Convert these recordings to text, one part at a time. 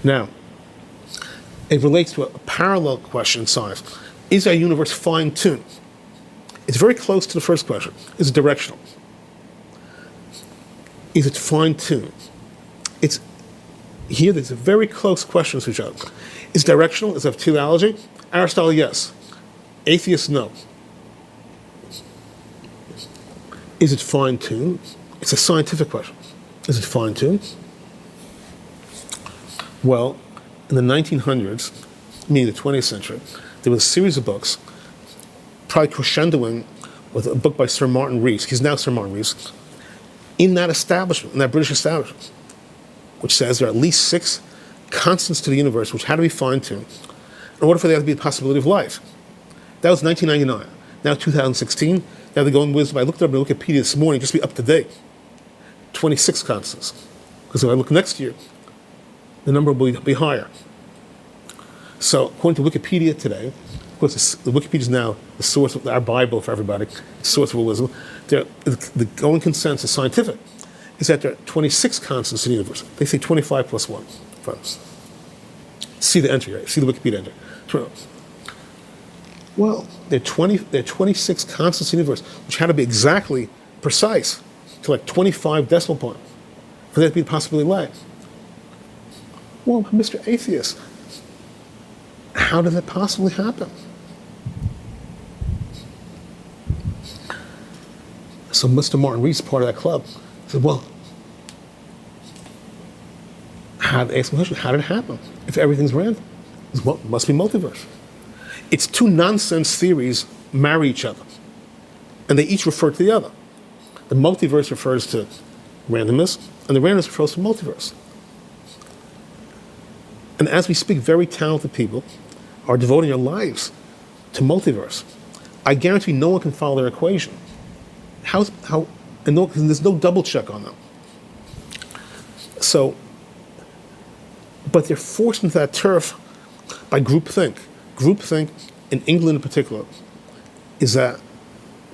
Now, it relates to a parallel question in science. Is our universe fine-tuned? It's very close to the first question. Is it directional? Is it fine-tuned? Here there's a very close question to each other. Is it directional? Is it of teleology? Aristotle, yes. Atheists, no. Is it fine-tuned? It's a scientific question. Is it fine-tuned? Well, in the 1900s, meaning the 20th century, there was a series of books, probably crescendoing with a book by Sir Martin Rees. He's now Sir Martin Rees. In that establishment, in that British establishment, which says there are at least 6 constants to the universe which had to be fine-tuned in order for there to be a possibility of life. That was 1999. Now 2016, now they're going wisdom. I looked up on Wikipedia this morning just to be up to date. 26 constants. Because if I look next year, the number will be higher. So according to Wikipedia today, of course the Wikipedia is now the source of our Bible for everybody, the source of all wisdom. The going consensus, scientific, is that there are 26 constants in the universe. They say 25 plus 1. Friends. See the entry, right? See the Wikipedia entry. Well, there are 26 constants in the universe, which had to be exactly precise to like 25 decimal point for there to be a possibility of life. Well, Mr. Atheist, how did that possibly happen? So Mr. Martin Rees, part of that club, said, well, how did it happen? If everything's random, well, it must be multiverse. It's 2 nonsense theories marry each other, and they each refer to the other. The multiverse refers to randomness, and the randomness refers to multiverse. And as we speak, very talented people are devoting their lives to multiverse. I guarantee no one can follow their equation. And there's no double check on them. So, but they're forced into that turf by groupthink. Groupthink, in England in particular, is that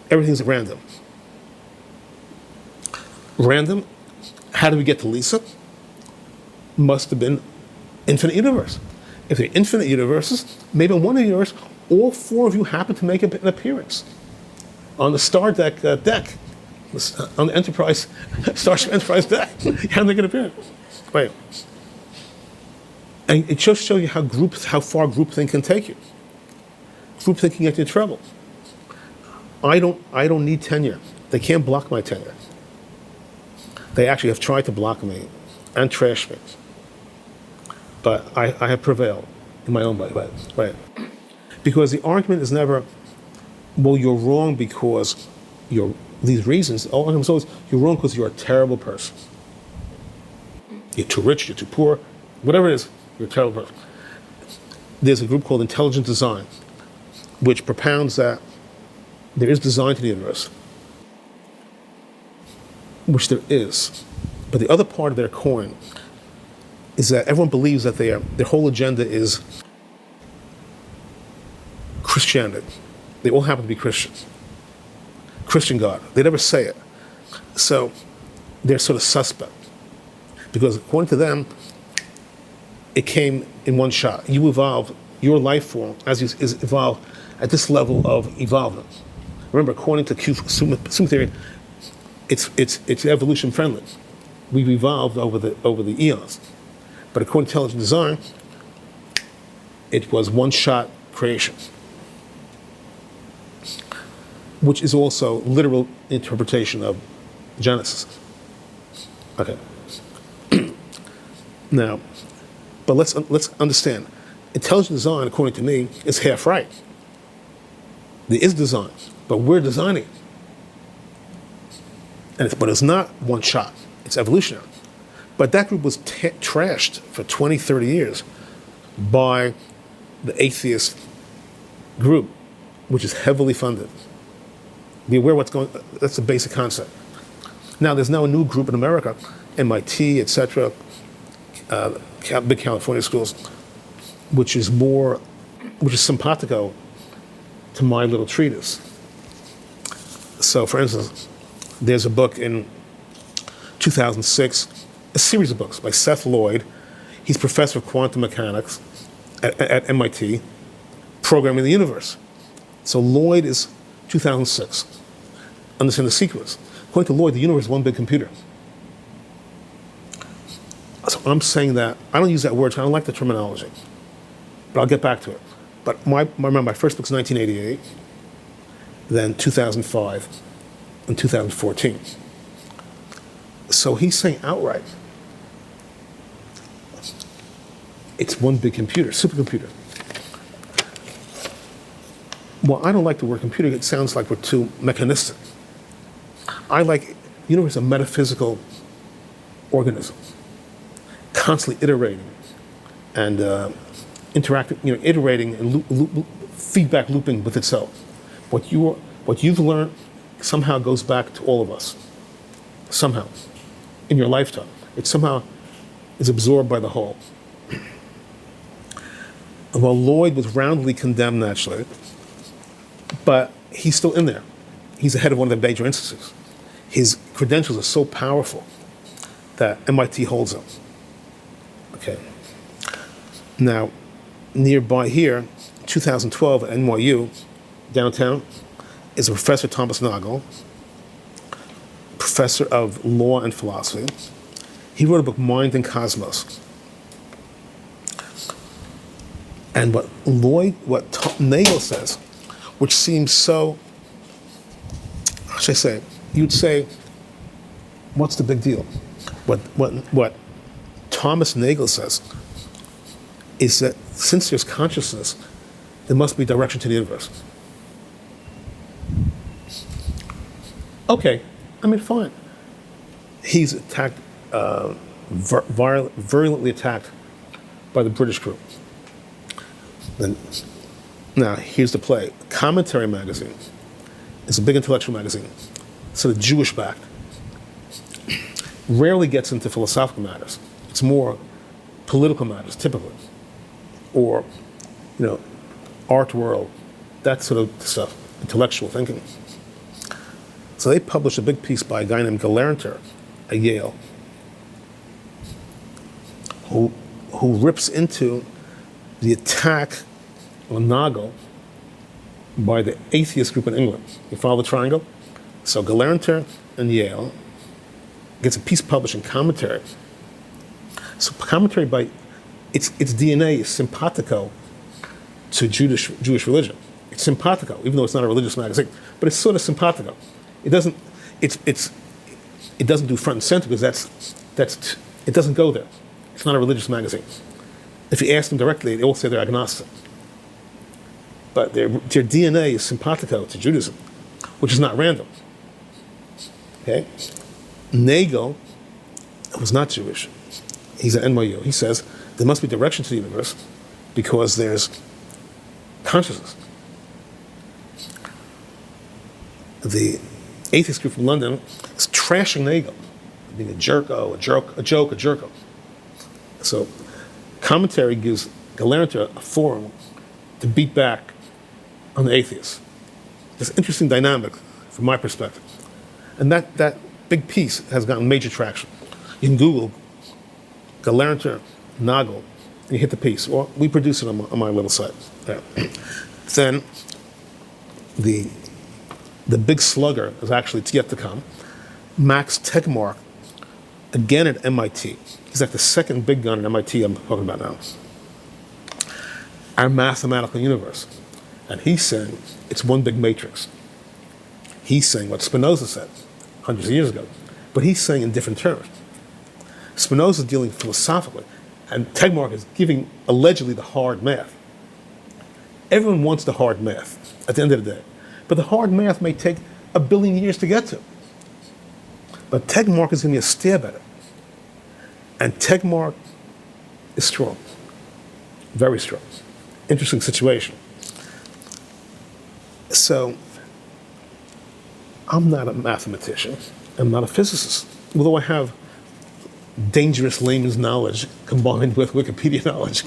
everything's random. Random, how did we get to Lisa? Must have been infinite universe. If they're infinite universes, maybe in one universe, all 4 of you happen to make an appearance on the Star Trek deck, on the Enterprise, Starship Enterprise deck. You have to make an appearance. Right. And it just shows you how far groupthink can take you. Groupthink can get you in trouble. I don't need tenure. They can't block my tenure. They actually have tried to block me and trash me. But I have prevailed in my own way, right? Because the argument is never, well, you're wrong because these reasons. All I'm always, you're wrong because you're a terrible person. You're too rich, you're too poor, whatever it is, you're a terrible person. There's a group called Intelligent Design, which propounds that there is design to the universe, which there is. But the other part of their coin is that everyone believes that their whole agenda is Christianity. They all happen to be Christians. Christian God. They never say it. So they're sort of suspect. Because according to them, it came in one shot. You evolved, your life form is evolved at this level of evolvement. Remember, according to Summa theory, it's evolution friendly. We've evolved over the eons. But according to Intelligent Design, it was one-shot creation, which is also literal interpretation of Genesis. Okay. Now, but let's understand. Intelligent design, according to me, is half right. There is design, but we're designing it. But it's not one shot. It's evolutionary. But that group was trashed for 20, 30 years by the atheist group, which is heavily funded. Be aware what's going on. That's the basic concept. Now, there's now a new group in America, MIT, etc., big California schools, which is simpatico to my little treatise. So, for instance, there's a book in 2006, a series of books by Seth Lloyd. He's professor of quantum mechanics at MIT, programming the universe. So Lloyd is 2006. Understand the sequence. According to Lloyd, the universe is one big computer. So I'm saying that, I don't use that word, I don't like the terminology, but I'll get back to it. But remember, my first book's 1988, then 2005, and 2014. So he's saying outright, it's one big computer, supercomputer. Well, I don't like the word computer, it sounds like we're too mechanistic. I like, the universe is a metaphysical organism, constantly iterating and interacting, iterating and feedback looping with itself. What you've learned somehow goes back to all of us, somehow, in your lifetime. It somehow is absorbed by the whole. Well, Lloyd was roundly condemned naturally, but he's still in there. He's the head of one of the major institutes. His credentials are so powerful that MIT holds him. Okay. Now, nearby here, 2012 at NYU, downtown, is Professor Thomas Nagel, professor of law and philosophy. He wrote a book, Mind and Cosmos. And what Nagel says, which seems so, how should I say, you'd say, what's the big deal? What Thomas Nagel says is that since there's consciousness, there must be direction to the universe. Okay, I mean, fine. He's attacked, virulently attacked by the British group. Now, here's the play. Commentary magazine is a big intellectual magazine, sort of Jewish-backed. Rarely gets into philosophical matters. It's more political matters, typically. Or, art world, that sort of stuff, intellectual thinking. So they published a big piece by a guy named Galanter at Yale, who rips into the attack on Nagel by the atheist group in England. You follow the triangle? So Galanter and Yale gets a piece published in Commentary. So Commentary, by its DNA, is simpatico to Jewish religion. It's simpatico, even though it's not a religious magazine, but it's sort of simpatico. It doesn't do front and center because it doesn't go there. It's not a religious magazine. If you ask them directly, they all say they're agnostic. But their DNA is simpatico to Judaism, which is not random. Okay? Nagel was not Jewish. He's at NYU. He says there must be direction to the universe because there's consciousness. The atheist group from London is trashing Nagel, being a jerko. So Commentary gives Galanter a forum to beat back on the atheists. It's an interesting dynamic from my perspective. And that big piece has gotten major traction. You can Google Galanter, Nagel, and you hit the piece. Or we produce it on my little site. Yeah. Then the big slugger is actually yet to come. Max Tegmark, again at MIT. He's like the second big gun at MIT I'm talking about now. Our mathematical universe. And he's saying it's one big matrix. He's saying what Spinoza said hundreds of years ago, but he's saying in different terms. Spinoza is dealing philosophically, and Tegmark is giving allegedly the hard math. Everyone wants the hard math at the end of the day, but the hard math may take 1 billion years to get to. But Tegmark is going to be a stab at it. And Tegmark is strong, very strong. Interesting situation. So, I'm not a mathematician. I'm not a physicist, although I have dangerous layman's knowledge combined with Wikipedia knowledge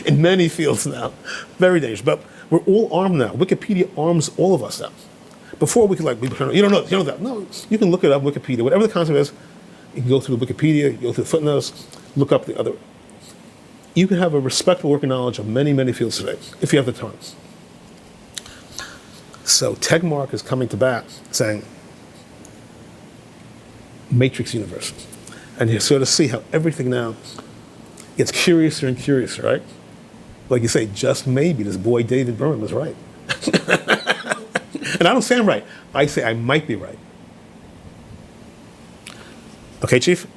in many fields now. Very dangerous. But we're all armed now. Wikipedia arms all of us now. Before we could you don't know that. No, you can look it up, Wikipedia. Whatever the concept is, you can go through Wikipedia, you go through the footnotes, look up the other you can have a respectable working knowledge of many, many fields today, if you have the time. So Tegmark is coming to bat saying, matrix universe. And you sort of see how everything now gets curiouser and curiouser, right? Like you say, just maybe this boy David Birnbaum was right. And I don't say I'm right. I say I might be right. Okay, Chief?